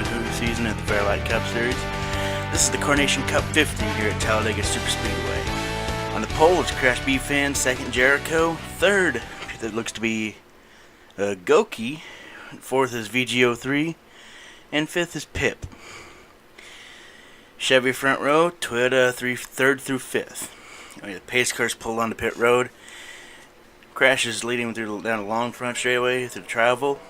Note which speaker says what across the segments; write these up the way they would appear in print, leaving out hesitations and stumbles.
Speaker 1: 2022 season of the Featherlite Cup Series. This is the Carnation Cup 50 here at Talladega Superspeedway. On the pole is Crash B Fan, second Jericho, third that looks to be Goki, fourth is VGO3, and fifth is Pip. Chevy front row, Toyota third through fifth. The pace cars pulled onto pit road. Crash is leading down a long front straightaway through the travel.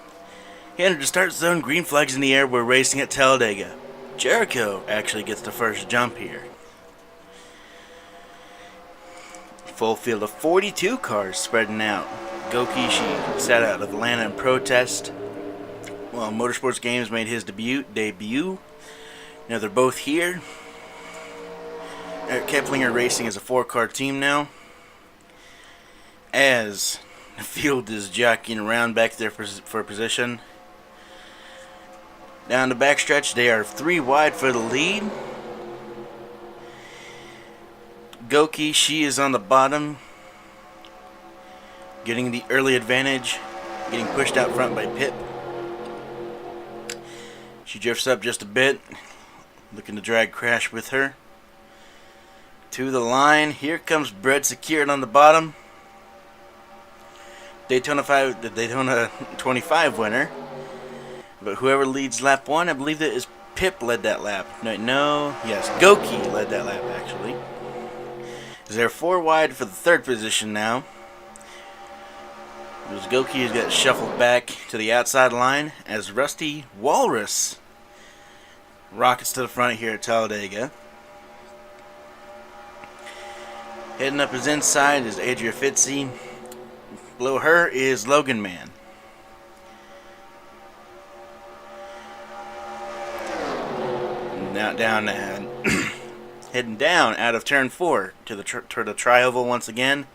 Speaker 1: He entered the start zone, green flags in the air, we're racing at Talladega. Jericho actually gets the first jump here. Full field of 42 cars spreading out. Goki, she sat out of Atlanta in protest. Well, Motorsports Games made his debut. Now they're both here. Eric Keplinger Racing is a 4-car team now. As the field is jockeying around back there for position. Down the backstretch, they are 3 wide for the lead. Goki, she is on the bottom, getting the early advantage, getting pushed out front by Pip. She drifts up just a bit, looking to drag Crash with her. To the line, here comes Bread secured on the bottom. The Daytona 25 winner. But whoever leads lap 1, I believe that is Pip led that lap. Yes, Goki led that lap actually. They're 4 wide for the third position now. As Goki has got shuffled back to the outside line as Rusty Walrus rockets to the front here at Talladega. Heading up his inside is Adria Fitzy. Below her is Logan Man. Now down, heading down out of turn 4 to the trioval once again.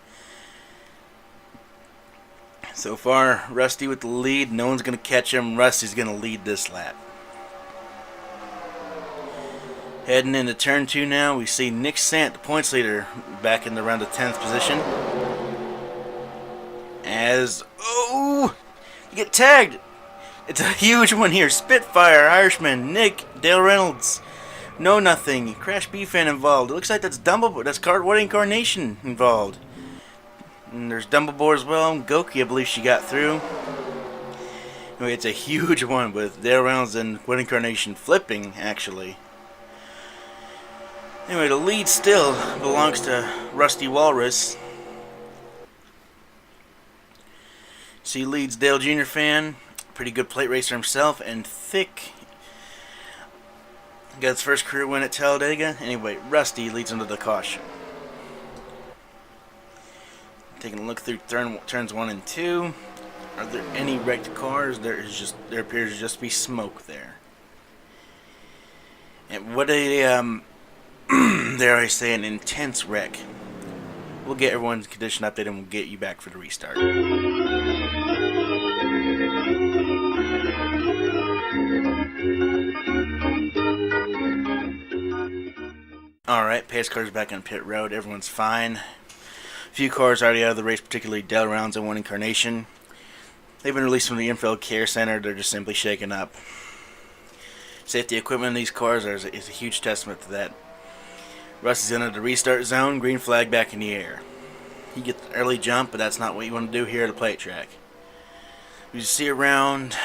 Speaker 1: So far, Rusty with the lead. No one's going to catch him. Rusty's going to lead this lap. Heading into turn 2 now, we see Nick Sant, the points leader, back in around the 10th position. You get tagged. It's a huge one here. Spitfire, Irishman, Nick, Dale Reynolds. No nothing. Crash B Fan involved. It looks like that's Dumbledore. That's Wedding Carnation involved. And there's Dumbledore as well. Goki, I believe she got through. Anyway, it's a huge one with Dale Reynolds and Wedding Carnation flipping, actually. Anyway, the lead still belongs to Rusty Walrus. He leads Dale Jr. Fan. Pretty good plate racer himself. And Thick got his first career win at Talladega. Anyway, Rusty leads under the caution. Taking a look through turns 1 and 2. Are there any wrecked cars? There appears to just be smoke there. And what a dare I say, an intense wreck. We'll get everyone's condition update and we'll get you back for the restart. Alright, pace cars back on pit road. Everyone's fine. A few cars already out of the race, particularly Dale Rounds and Winning Carnation. They've been released from the Infield Care Center. They're just simply shaken up. Safety equipment in these cars is a huge testament to that. Rusty's into the restart zone. Green flag back in the air. He gets an early jump, but that's not what you want to do here at a plate track. You see around,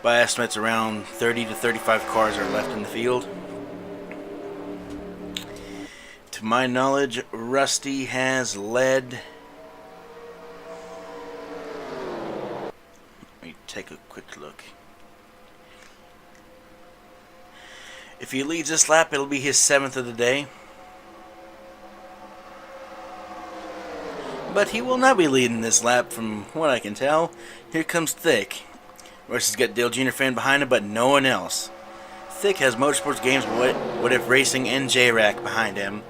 Speaker 1: by estimates, around 30 to 35 cars are left in the field. To my knowledge, Rusty has led. Let me take a quick look. If he leads this lap, it'll be his 7th of the day. But he will not be leading this lap from what I can tell. Here comes Thick. Rusty's got Dale Jr. Fan behind him, but no one else. Thick has Motorsports Games, What If Racing, and J-Rack behind him.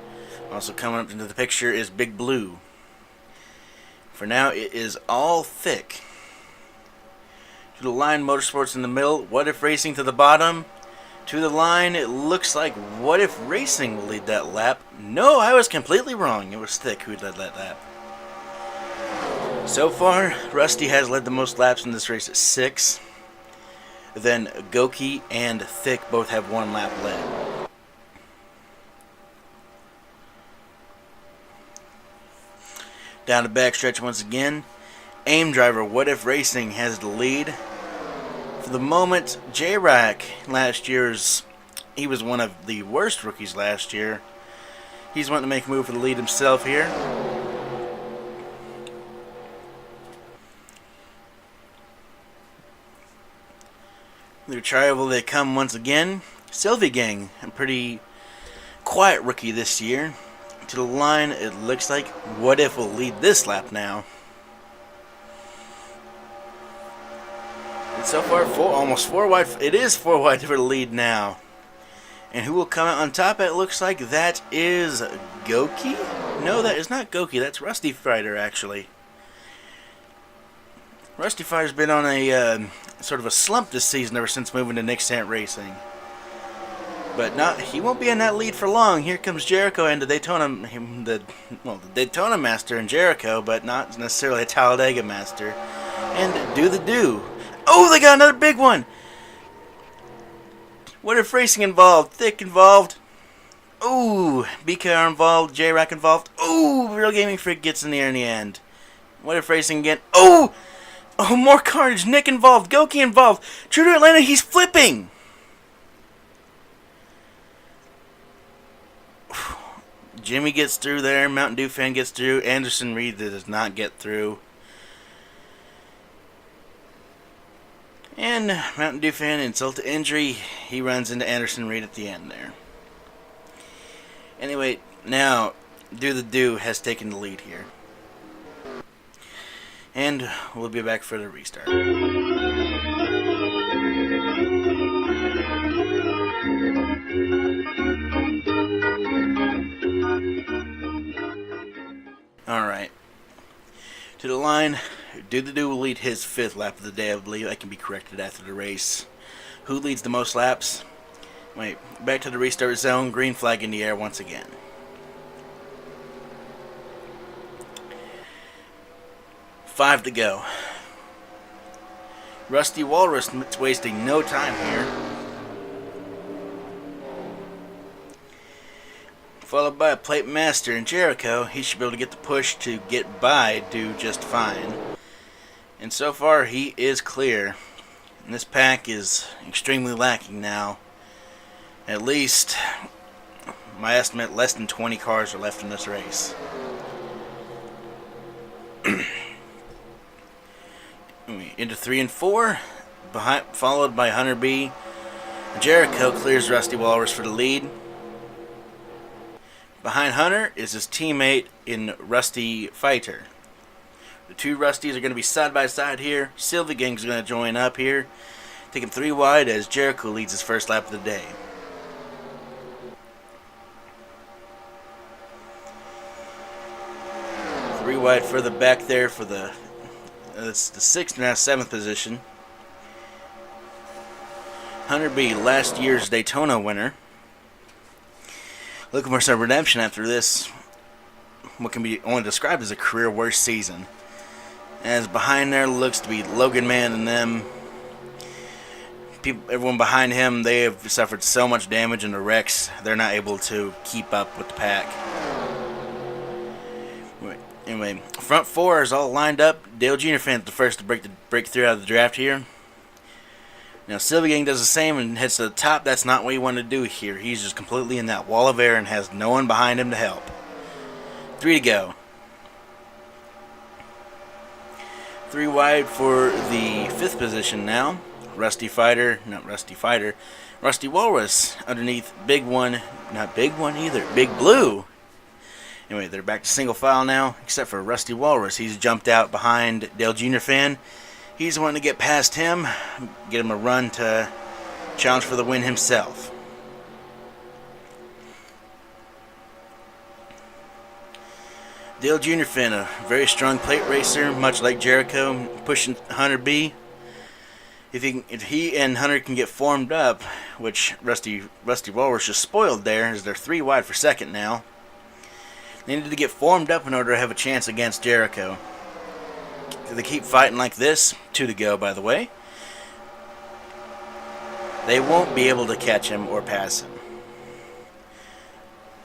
Speaker 1: Also coming up into the picture is Big Blue. For now, it is all Thick. To the line, Motorsports in the middle. What If Racing to the bottom. To the line, it looks like What If Racing will lead that lap. No, I was completely wrong. It was Thick who led that lap. So far, Rusty has led the most laps in this race at 6. Then Goki and Thick both have 1 lap left. Down the backstretch once again. AIM driver What If Racing has the lead. For the moment, J-Rack he was one of the worst rookies last year. He's wanting to make a move for the lead himself here. The trial they come once again. Sylvie Gang, a pretty quiet rookie this year. To the line, it looks like What If will lead this lap now. And so far, almost 4 wide. It is 4 wide for the lead now. And who will come out on top? It looks like that is Goki? No, that is not Goki. That's Rusty Fighter, actually. Rusty Fighter's been on a sort of a slump this season ever since moving to Nixant Racing. But he won't be in that lead for long. Here comes Jericho and the Daytona Master and Jericho, but not necessarily a Talladega Master. And do. Oh, they got another big one! What If Racing involved? Thick involved. Ooh, BKR involved. J-Rack involved. Ooh, Real Gaming Freak gets in there in the end. What If Racing again? Oh, more Carnage. Nick involved. Goki involved. True to Atlanta, he's flipping. Jimmy gets through there. Mountain Dew fan gets through. Anderson Reed does not get through. And Mountain Dew fan, insult to injury, he runs into Anderson Reed at the end there. Anyway, now Do has taken the lead here. And we'll be back for the restart. Alright. To the line, Do will lead his 5th lap of the day. I believe I can be corrected after the race. Who leads the most laps? Wait, back to the restart zone. Green flag in the air once again. Five to go. Rusty Walrus wasting no time here. Followed by a Plate Master and Jericho. He should be able to get the push to get by Do just fine. And so far he is clear. And this pack is extremely lacking now. At least, my estimate, less than 20 cars are left in this race. Into 3 and 4, followed by Hunter B. Jericho clears Rusty Walrus for the lead. Behind Hunter is his teammate in Rusty Fighter. The 2 Rusties are going to be side by side here. Sylvie Gang's going to join up here. Taking 3 wide as Jericho leads his first lap of the day. Three wide further back there for it's the 6th and now 7th position. Hunter B, last year's Daytona winner. Looking for some redemption after this, what can be only described as a career worst season. As behind there looks to be Logan Man and them. Everyone behind him, they have suffered so much damage in the wrecks, they're not able to keep up with the pack. Anyway, front 4 is all lined up. Dale Jr. fan's the first to break through out of the draft here. Now, Sylvie Gang does the same and heads to the top. That's not what he wanted to do here. He's just completely in that wall of air and has no one behind him to help. 3 to go. 3 wide for the 5th position now. Rusty Walrus underneath Big One. Not Big One either. Big Blue. Anyway, they're back to single file now, except for Rusty Walrus. He's jumped out behind Dale Jr. fan. He's wanting to get past him, get him a run to challenge for the win himself. Dale Jr. fan, a very strong plate racer, much like Jericho, pushing Hunter B. If he and Hunter can get formed up, which Rusty Walrus just spoiled there, as they're 3 wide for 2nd now. They need to get formed up in order to have a chance against Jericho. If they keep fighting like this, 2 to go, by the way. they won't be able to catch him or pass him.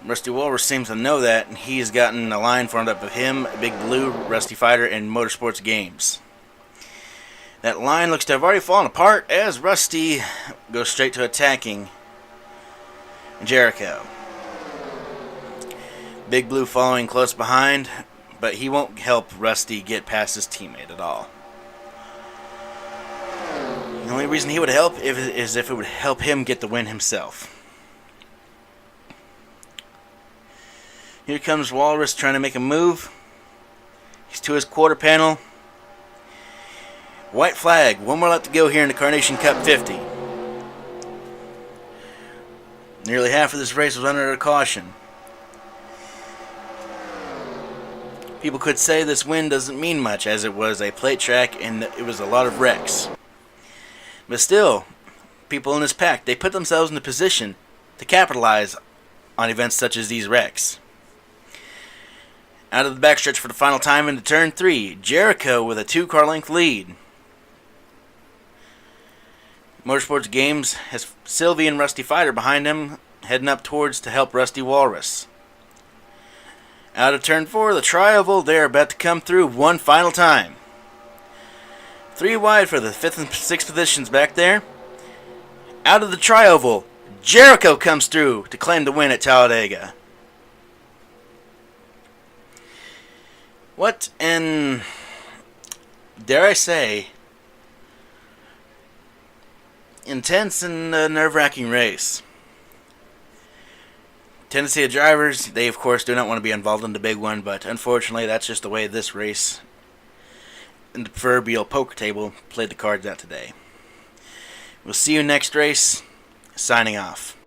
Speaker 1: Rusty Walrus seems to know that, and he's gotten a line formed up of him, Big Blue, Rusty Fighter, and Motorsports Games. That line looks to have already fallen apart as Rusty goes straight to attacking Jericho. Big Blue following close behind, but he won't help Rusty get past his teammate at all. The only reason he would help is if it would help him get the win himself. Here comes Walrus trying to make a move. He's to his quarter panel. White flag. One more lap to go here in the Carnation Cup 50. Nearly half of this race was under a caution. People could say this win doesn't mean much, as it was a plate track and it was a lot of wrecks. But still, people in this pack, they put themselves in the position to capitalize on events such as these wrecks. Out of the backstretch for the final time into turn 3, Jericho with a 2-car length lead. Motorsports Games has Sylvie and Rusty Fighter behind him, heading up towards to help Rusty Walrus. Out of turn 4, the Trioval, they're about to come through one final time. 3 wide for the 5th and 6th positions back there. Out of the Trioval, Jericho comes through to claim the win at Talladega. What an, dare I say, intense and nerve-wracking race. Tendency of drivers, they of course do not want to be involved in the big one, but unfortunately that's just the way this race and the proverbial poker table played the cards out today. We'll see you next race. Signing off.